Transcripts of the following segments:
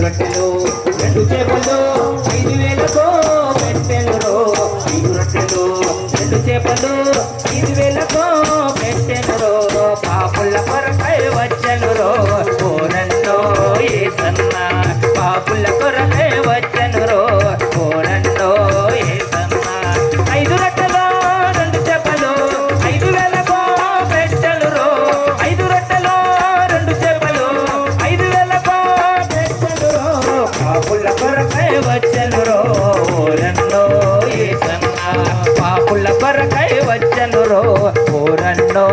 రొట్టెలు 2 చేపలు 5,000కు పెట్టెను. 5 రొట్టెలు 2 చేపలు 5,000కు పెట్టెను. పాపుల కొరకై వచ్చెను ఓ నన్నో యేసన్న. పాపుల కొరకై వచ్చెను ఓ నన్నో యేసన్న. 5 రొట్టెలు 2 చేపలు 5,000కు పెట్టెను. 5 రొట్టెలు 2 చేపలు 5,000కు పెట్టెను. పాపుల కొరకై వచ్చెను ఓ నన్నో యేసన్న. పాపుల కొరకై వచ్చెను ఓ నన్నో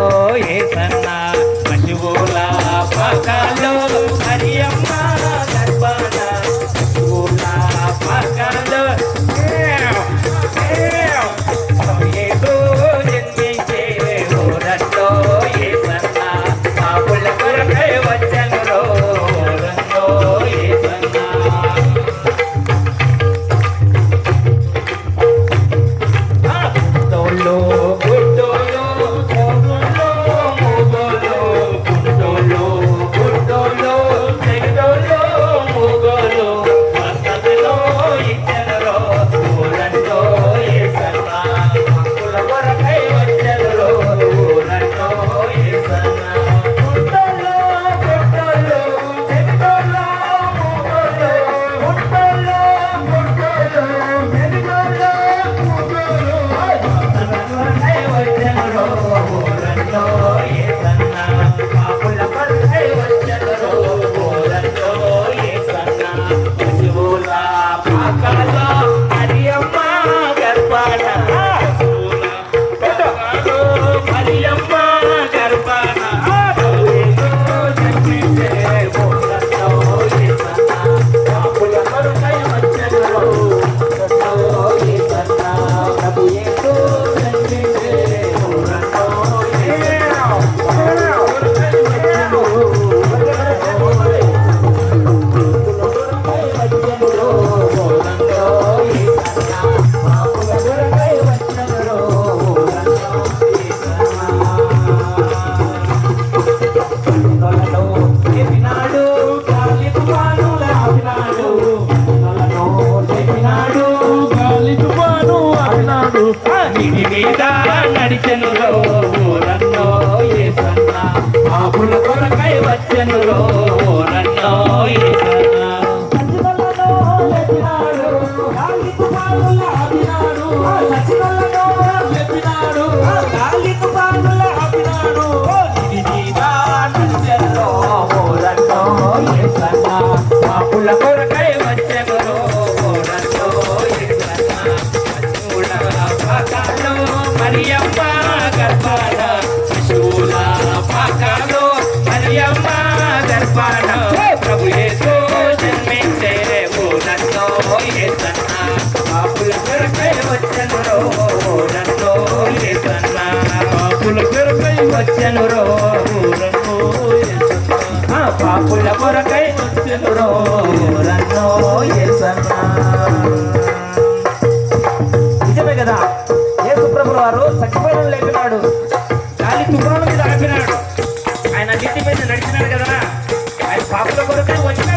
యేసన్న. పశువుల పాకాలో మరియమ్మ గర్భాన. పశువుల పాకాలో యేసు జన్మించే ఓ నన్నో యేసన్న. పాపుల కొరకై వచ్చెను ఓ నన్నో యేసన్న. గుడ్డోలు గుడ్డోలు గుడ్డోలు మూగోలు. గుడ్డోలు గుడ్డోలు తెగడోలు మూగోలు. వసతిలో ఇచ్చెను ఓ నన్నో యేసన్న. పాపుల కొరకై వచ్చెను ఓ నన్నో యేసన్న. గుడ్డోలు గుడ్డోలు తెగడోలు మూగోలు. గుడ్డోలు గుడ్డోలు తెగడోలు మూగోలు. పాపుల కొరకై వచ్చెను ఓ నన్నో యేసన్న. పశువుల పాకాలో మరియమ్మ గర్భాన. పశువుల పాకాలో మరియమ్మ గర్భాన. యేసు జన్మించే ఓ నన్నో యేసన్న. పాపుల కొరకై వచ్చెను ఓ నన్నో యేసన్న. ప్రభు యేసు జన్మించే ఓ నన్నో యేసన్న. నడిచెను ఓ నన్నో యేసన్న. పాపుల కొరకై వచ్చెను ఓ నన్నో యేసన్న. సచ్చినలను లేపినాడు గాలికు పాలుల ఆపినాడు. సచ్చినలను లేపినాడు గాలికు పాలుల ఆపినాడు. నిడిగా నడిచెను ఓ నన్నో యేసన్న. పాపుల కొరకై వచ్చెను ఓ నన్నో యేసన్న. పశువుల పాకాలో మరియమ్మ గర్భాన. పశువుల పాకాలో మరియమ్మ గర్భాన. ప్రభు యేసు జన్మించే ఓ నన్నో యేసన్న. పాపుల కొరకై వచ్చెను ఓ నన్నో యేసన్న. పాపుల కొరకై వచ్చెను ఓ నన్నో యేసన్న. పాపుల కొరకై వచ్చెను ఓ నన్నో యేసన్న. నిజమే కదా, యేసు ప్రభువు వారు చచ్చిపోయిన లేపినాడు. గాలి తుఫాను మీద ఆపినాడు. ఆయన నీటి మీద నడిచినాడు కదా. ఆయన పాపుల కొరకై వచ్చిన